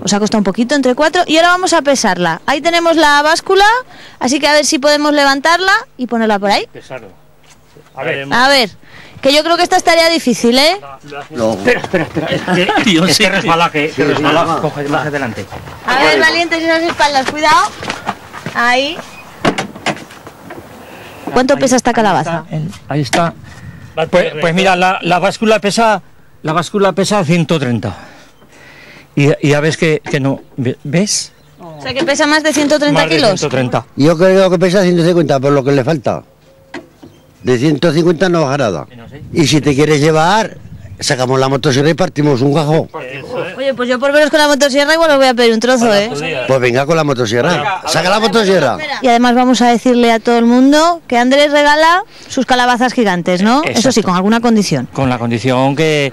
Os ha costado un poquito, entre 4, y ahora vamos a pesarla. Ahí tenemos la báscula, así que a ver si podemos levantarla y ponerla por ahí. Pesarlo. A ver, que yo creo que esta es tarea difícil, ¿eh? No. Espera. Es que resbala, que resbala. Coge más adelante. A ver, valientes esas espaldas, cuidado. Ahí. ¿Cuánto pesa esta calabaza? Ahí está. Pues mira, la báscula pesa 130. Y ya ves que no. ¿Ves? O sea que pesa más de 130 más de kilos. 130. Yo creo que pesa 150 por lo que le falta. De 150 no baja nada. Y si te quieres llevar, sacamos la motosierra y partimos un gajo. Oye, pues yo por veros con la motosierra igual os voy a pedir un trozo, ¿eh? Pues venga con la motosierra. Saca la motosierra. Y además vamos a decirle a todo el mundo que Andrés regala sus calabazas gigantes, ¿no? Exacto. Eso sí, con alguna condición. Con la condición que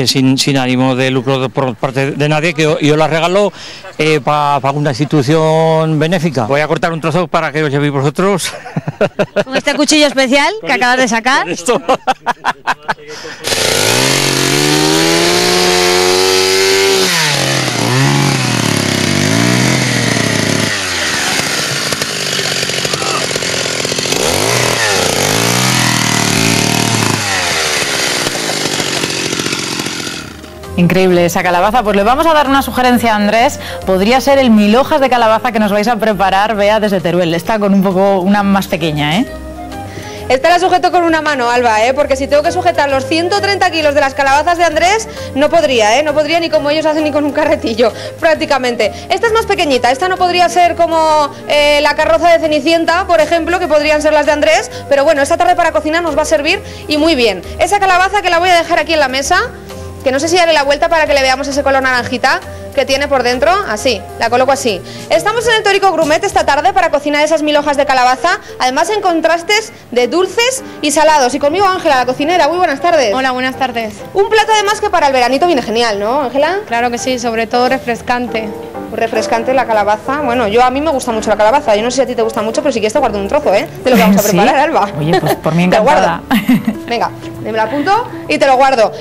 sin ánimo de lucro por parte de nadie, que yo las regalo para una institución benéfica. Voy a cortar un trozo para que os llevéis vosotros. Con este cuchillo especial que acabas de sacar. Esto. Increíble esa calabaza. Pues le vamos a dar una sugerencia a Andrés. Podría ser el 1000 hojas de calabaza que nos vais a preparar, Bea, desde Teruel. Está con una más pequeña, ¿eh? Esta la sujeto con una mano, Alba, porque si tengo que sujetar los 130 kilos de las calabazas de Andrés, no podría, no podría ni como ellos hacen ni con un carretillo, prácticamente. Esta es más pequeñita, esta no podría ser como la carroza de Cenicienta, por ejemplo, que podrían ser las de Andrés, pero bueno, esta tarde para cocinar nos va a servir y muy bien. Esa calabaza que la voy a dejar aquí en la mesa, que no sé si darle la vuelta para que le veamos ese color naranjita que tiene por dentro, así, la coloco así. Estamos en el Tórico Grumet esta tarde para cocinar esas 1000 hojas de calabaza, además en contrastes de dulces y salados. Y conmigo Ángela, la cocinera. Muy buenas tardes. Hola, buenas tardes. Un plato además que para el veranito viene genial, ¿no, Ángela? Claro que sí, sobre todo refrescante. Refrescante la calabaza. Bueno, a mí me gusta mucho la calabaza. Yo no sé si a ti te gusta mucho, pero si quieres te guardo un trozo, de lo que vamos a preparar, ¿sí? Alba. Oye, pues por mí encantada. Venga, me la apunto y te lo guardo.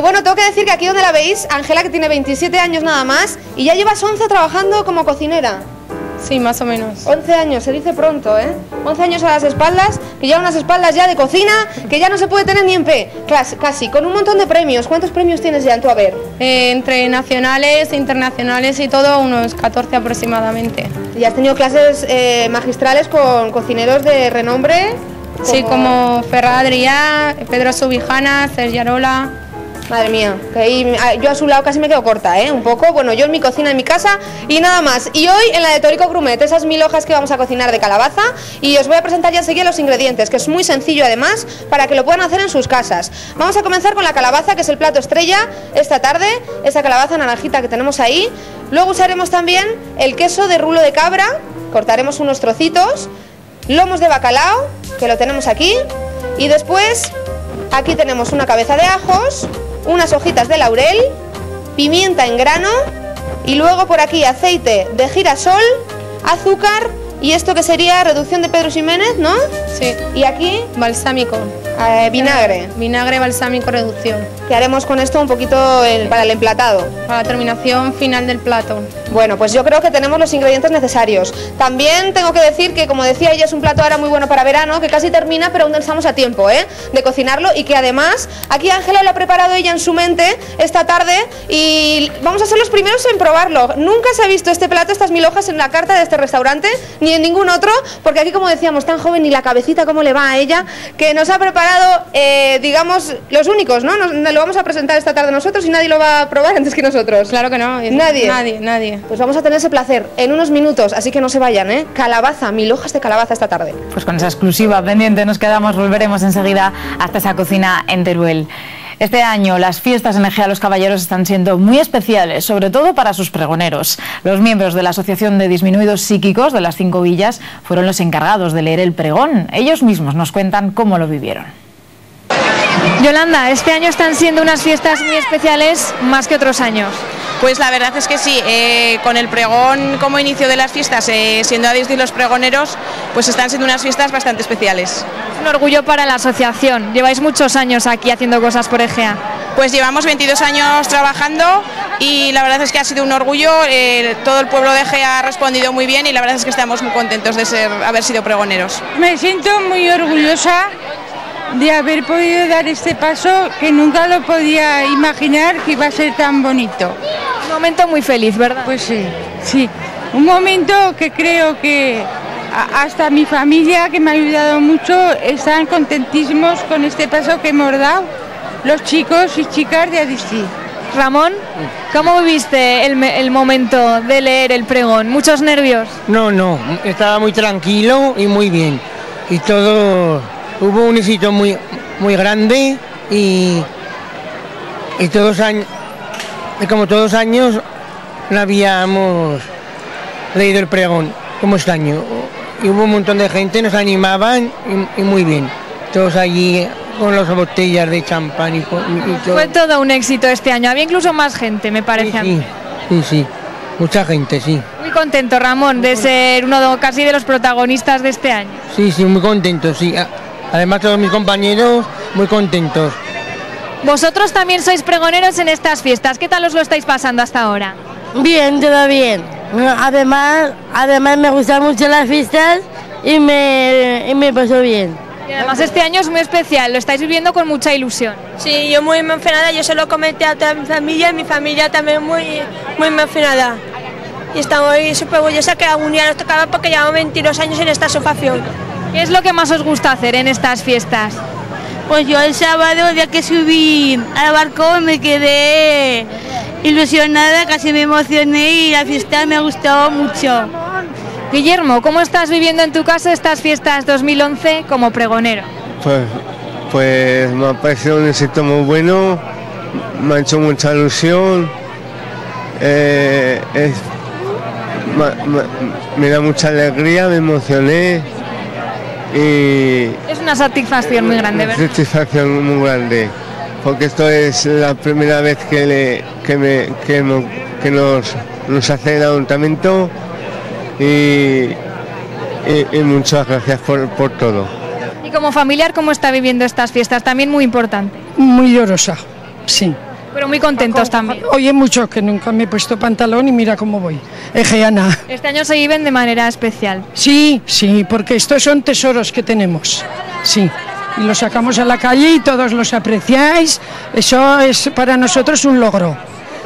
Bueno, tengo que decir que aquí donde la veis, Ángela, que tiene 27 años nada más, y ya llevas 11 trabajando como cocinera. Sí, más o menos. 11 años, se dice pronto, 11 años a las espaldas, que ya unas espaldas ya de cocina, que ya no se puede tener ni en pie. Casi, con un montón de premios. ¿Cuántos premios tienes ya en tu haber? Entre nacionales, internacionales y todo, unos 14 aproximadamente. ¿Y has tenido clases magistrales con cocineros de renombre? Sí, como Ferran Adrià, Pedro Subijana, Sergi Arola. Madre mía, que ahí, yo a su lado casi me quedo corta, un poco. Bueno, yo en mi cocina, en mi casa y nada más. Y hoy en la de Tórico Grumet, esas 1000 hojas que vamos a cocinar de calabaza, y os voy a presentar ya enseguida los ingredientes, que es muy sencillo además, para que lo puedan hacer en sus casas. Vamos a comenzar con la calabaza, que es el plato estrella esta tarde, esa calabaza naranjita que tenemos ahí. Luego usaremos también el queso de rulo de cabra, cortaremos unos trocitos, lomos de bacalao, que lo tenemos aquí, y después aquí tenemos una cabeza de ajos, unas hojitas de laurel, pimienta en grano, y luego por aquí aceite de girasol, azúcar y esto que sería reducción de Pedro Ximénez, ¿no? Sí. Y aquí balsámico. Vinagre. Vinagre balsámico reducción. Que haremos con esto un poquito para el emplatado. Para la terminación final del plato. Bueno, pues yo creo que tenemos los ingredientes necesarios. También tengo que decir que, como decía ella, es un plato ahora muy bueno para verano, que casi termina, pero aún estamos a tiempo, de cocinarlo, y que además aquí Ángela lo ha preparado ella en su mente esta tarde y vamos a ser los primeros en probarlo. Nunca se ha visto este plato, estas 1000 hojas en la carta de este restaurante, ni en ningún otro, porque aquí, como decíamos, tan joven, ni la cabecita cómo le va a ella, que nos ha preparado, digamos, los únicos, ¿no? Nos lo vamos a presentar esta tarde nosotros y nadie lo va a probar antes que nosotros. Claro que no. Nadie. Pues vamos a tener ese placer en unos minutos, así que no se vayan, Calabaza, 1000 hojas de calabaza esta tarde. Pues con esa exclusiva pendiente nos quedamos, volveremos enseguida hasta esa cocina en Teruel. Este año las fiestas en Ejea los Caballeros están siendo muy especiales, sobre todo para sus pregoneros. Los miembros de la Asociación de Disminuidos Psíquicos de las 5 villas fueron los encargados de leer el pregón. Ellos mismos nos cuentan cómo lo vivieron. Yolanda, este año están siendo unas fiestas muy especiales, más que otros años. Pues la verdad es que sí, con el pregón como inicio de las fiestas, siendo Adis de los pregoneros, pues están siendo unas fiestas bastante especiales. Es un orgullo para la asociación, lleváis muchos años aquí haciendo cosas por Ejea. Pues llevamos 22 años trabajando y la verdad es que ha sido un orgullo, todo el pueblo de Ejea ha respondido muy bien y la verdad es que estamos muy contentos de haber sido pregoneros. Me siento muy orgullosa de haber podido dar este paso que nunca lo podía imaginar que iba a ser tan bonito. Un momento muy feliz, ¿verdad? Pues sí, sí. Un momento que creo que hasta mi familia, que me ha ayudado mucho, están contentísimos con este paso que hemos dado los chicos y chicas de Adistí. Ramón, ¿cómo viviste el momento de leer el pregón? ¿Muchos nervios? No, estaba muy tranquilo y muy bien. Y todo, hubo un éxito muy grande y como todos los años no habíamos leído el pregón, como este año. Y hubo un montón de gente, nos animaban y muy bien. Todos allí con las botellas de champán y todo. Fue todo un éxito este año, había incluso más gente, me parece a mí. Sí, mucha gente, sí. Muy contento, Ramón, de ser casi de los protagonistas de este año. Sí, muy contento, sí. Además todos mis compañeros muy contentos. Vosotros también sois pregoneros en estas fiestas, ¿qué tal os lo estáis pasando hasta ahora? Bien, todo bien. Además me gustan mucho las fiestas y me pasó bien. Y además este año es muy especial, lo estáis viviendo con mucha ilusión. Sí, yo muy emocionada, yo se lo comenté a toda mi familia también muy emocionada. Y estamos súper orgullosa que algún día nos tocaba porque llevamos 22 años en esta asociación. ¿Qué es lo que más os gusta hacer en estas fiestas? Pues yo el sábado, el día que subí al barco, me quedé ilusionada, casi me emocioné y la fiesta me gustó mucho. Guillermo, ¿cómo estás viviendo en tu casa estas fiestas 2011 como pregonero? Pues me ha parecido un éxito muy bueno, me ha hecho mucha ilusión, me da mucha alegría, me emocioné y... Es una satisfacción muy grande, ¿verdad? Una satisfacción muy grande, porque esto es la primera vez que nos hace el ayuntamiento. Y muchas gracias por todo. Y como familiar, ¿cómo está viviendo estas fiestas? También muy importante. Muy llorosa, sí. Pero muy contentos también. Oye, mucho que nunca me he puesto pantalón y mira cómo voy. Ejeana. Este año se viven de manera especial. Sí, porque estos son tesoros que tenemos. Sí. Y los sacamos a la calle y todos los apreciáis. Eso es para nosotros un logro.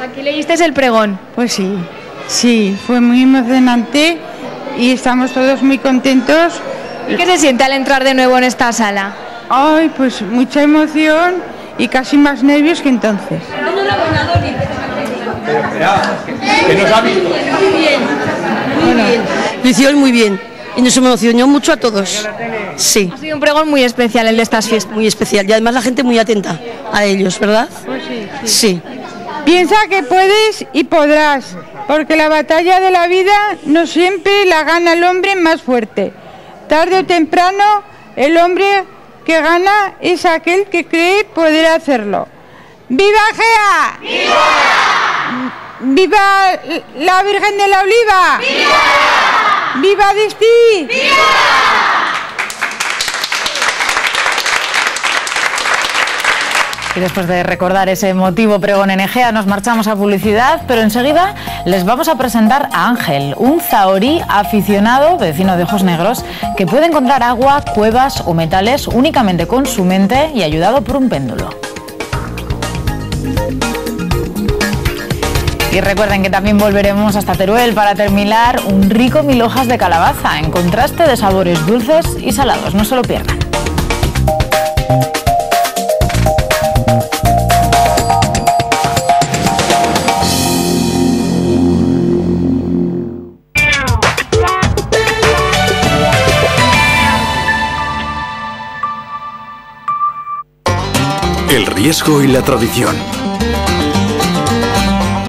Aquí leísteis el pregón. Pues sí. Sí, fue muy emocionante y estamos todos muy contentos. ¿Y qué se siente al entrar de nuevo en esta sala? Ay, pues mucha emoción y casi más nervios que entonces. Muy bien. Lo hicieron muy bien y nos emocionó mucho a todos. Sí. Ha sido un pregón muy especial el de estas fiestas. Muy especial y además la gente muy atenta a ellos, ¿verdad? Pues sí. Sí. Piensa que puedes y podrás, porque la batalla de la vida no siempre la gana el hombre más fuerte. Tarde o temprano, el hombre que gana es aquel que cree poder hacerlo. ¡Viva Ejea! ¡Viva! ¡Viva la Virgen de la Oliva! ¡Viva! ¡Viva Adistí! ¡Viva! Y después de recordar ese emotivo pregón en Ejea, nos marchamos a publicidad, pero enseguida les vamos a presentar a Ángel, un zahorí aficionado, vecino de ojos negros, que puede encontrar agua, cuevas o metales únicamente con su mente y ayudado por un péndulo. Y recuerden que también volveremos hasta Teruel para terminar un rico 1000 hojas de calabaza, en contraste de sabores dulces y salados. No se lo pierdan. El riesgo y la tradición,